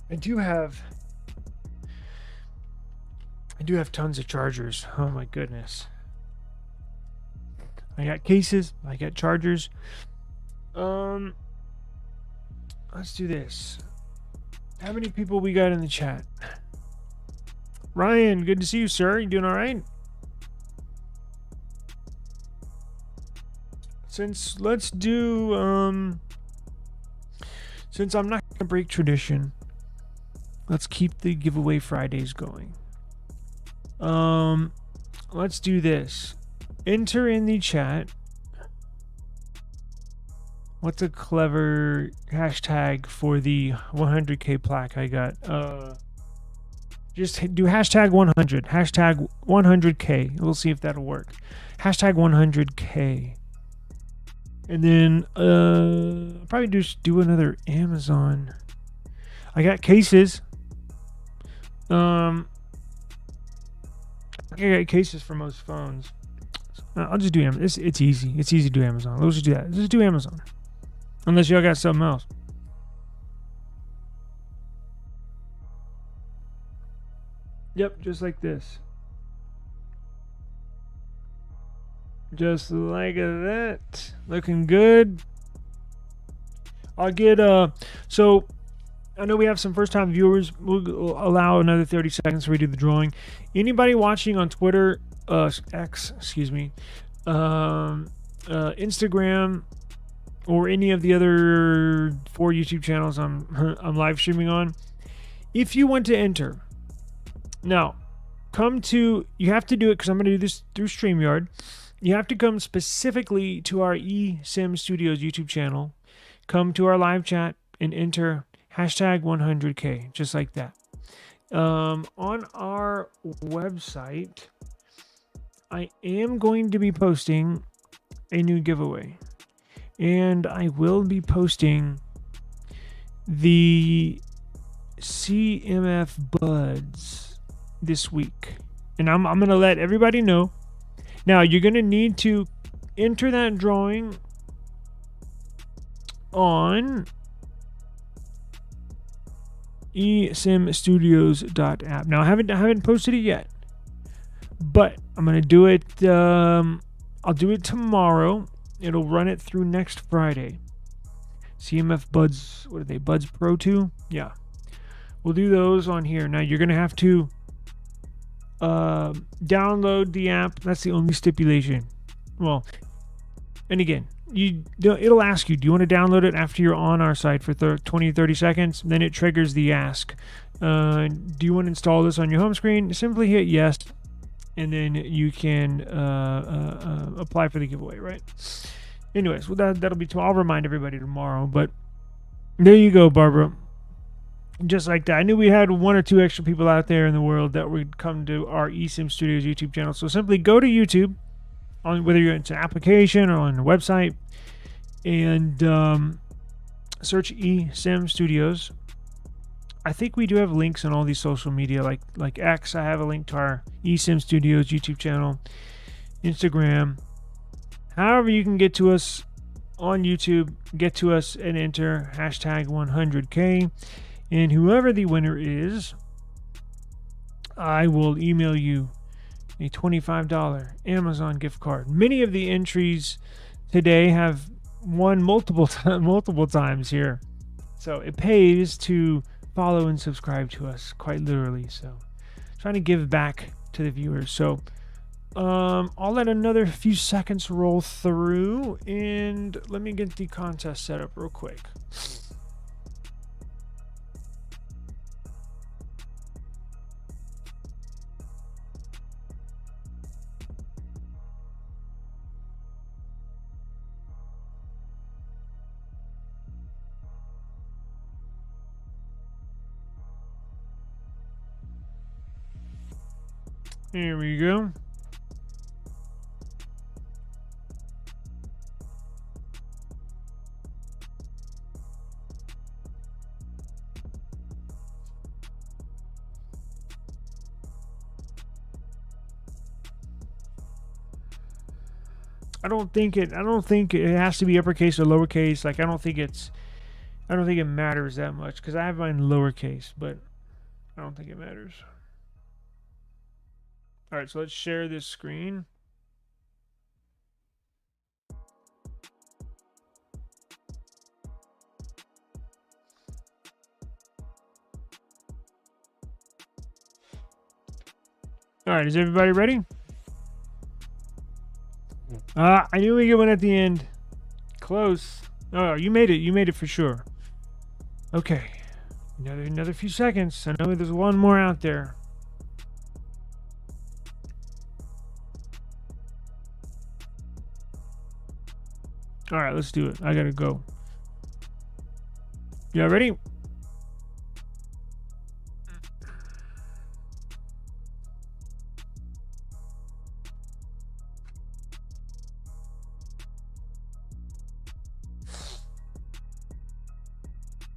I do have tons of chargers. Oh my goodness. I got cases, I got chargers. Let's do this. How many people we got in the chat? Ryan, good to see you, sir. You doing all right? Since I'm not gonna break tradition, let's keep the giveaway Fridays going. Let's do this. Enter in the chat. What's a clever hashtag for the 100K plaque I got? Just do hashtag 100. Hashtag 100K. We'll see if that'll work. Hashtag 100K. And then probably just do another Amazon. I got cases. I got cases for most phones. I'll just do Amazon. It's easy. It's easy to do Amazon. Let's just do that. Let's just do Amazon. Unless y'all got something else. Yep, just like this. Just like that. Looking good. I'll get so I know we have some first time viewers. We'll allow another 30 seconds to redo the drawing. Anybody watching on Twitter, X, excuse me, Instagram, or any of the other 4 YouTube channels I'm live streaming on, if you want to enter, now you have to do it because I'm going to do this through StreamYard. You have to come specifically to our eSIM Studios YouTube channel, come to our live chat, and enter hashtag 100K, just like that. On our website, I am going to be posting a new giveaway, and I will be posting the CMF buds this week, and I'm going to let everybody know. Now, you're going to need to enter that drawing on esimstudios.app. Now, I haven't posted it yet, but I'm going to do it. I'll do it tomorrow. It'll run it through next Friday. CMF buds, what are they? Buds Pro 2? Yeah. We'll do those on here. Now, you're going to have to download the app. That's the only stipulation. Well, and again, it'll ask you, do you want to download it after you're on our site for 20 or 30 seconds? Then it triggers the ask. Do you want to install this on your home screen? Simply hit yes, and then you can apply for the giveaway, right? Anyways, well, that'll be tomorrow. I'll remind everybody tomorrow, but there you go, Barbara. Just like that. I knew we had 1 or 2 extra people out there in the world that would come to our eSIM Studios YouTube channel. So simply go to YouTube, on whether you're into an application or on the website, and search eSIM Studios. I think we do have links on all these social media, like X. I have a link to our eSIM Studios YouTube channel, Instagram. However you can get to us on YouTube, get to us and enter hashtag 100K. And whoever the winner is, I will email you a $25 Amazon gift card. Many of the entries today have won multiple times here. So it pays to follow and subscribe to us, quite literally. So trying to give back to the viewers. So I'll let another few seconds roll through, and let me get the contest set up real quick. Here we go. I don't think it has to be uppercase or lowercase. Like I don't think it matters that much, because I have mine lowercase, but I don't think it matters. All right, so let's share this screen. All right, is everybody ready? I knew we get one at the end. Close. Oh, you made it. You made it for sure. Okay. Another few seconds. I know there's one more out there. All right, let's do it. I gotta go. Y'all ready?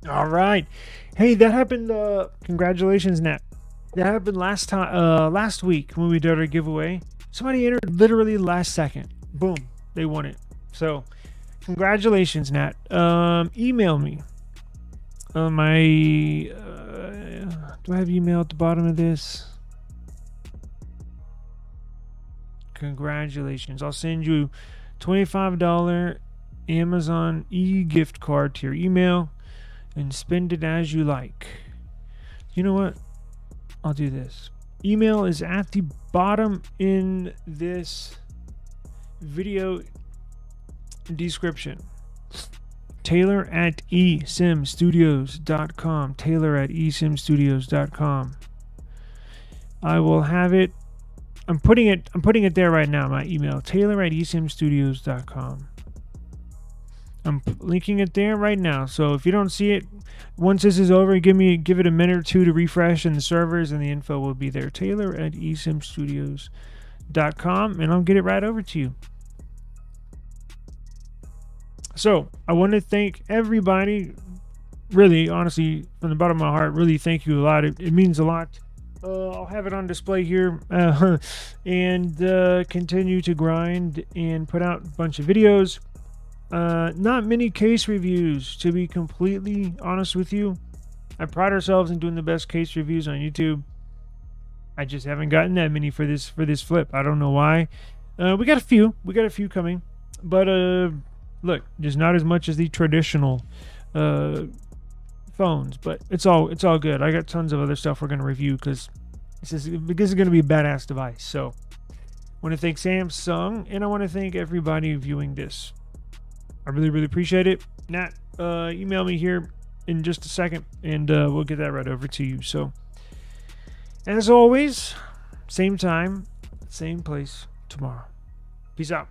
All right. Hey, that happened. Congratulations, Nat. That happened last week when we did our giveaway. Somebody entered literally last second. Boom, they won it. So, congratulations, Nat. Email me. Do I have email at the bottom of this? congratulations. I'll send you $25 Amazon e-gift card to your email and spend it as you like. You know what? I'll do this. Email is at the bottom in this video description. Taylor at esimstudios.com. Taylor at esimstudios.com. I will have it. I'm putting it there right now, my email. Taylor at esimstudios.com. I'm linking it there right now. So if you don't see it, once this is over, give it a minute or two to refresh in the servers, and the info will be there. Taylor at esimstudios.com, and I'll get it right over to you. So I want to thank everybody, really, honestly, from the bottom of my heart, really thank you a lot. It means a lot. I'll have it on display here and continue to grind and put out a bunch of videos. Not many case reviews, to be completely honest with you. I pride ourselves in doing the best case reviews on YouTube. I just haven't gotten that many for this flip. I don't know why. We got a few coming, but look, just not as much as the traditional phones, but it's all good. I got tons of other stuff we're going to review because this is going to be a badass device. So I want to thank Samsung, and I want to thank everybody viewing this. I really, really appreciate it. Nat, email me here in just a second, and we'll get that right over to you. So, as always, same time, same place tomorrow. Peace out.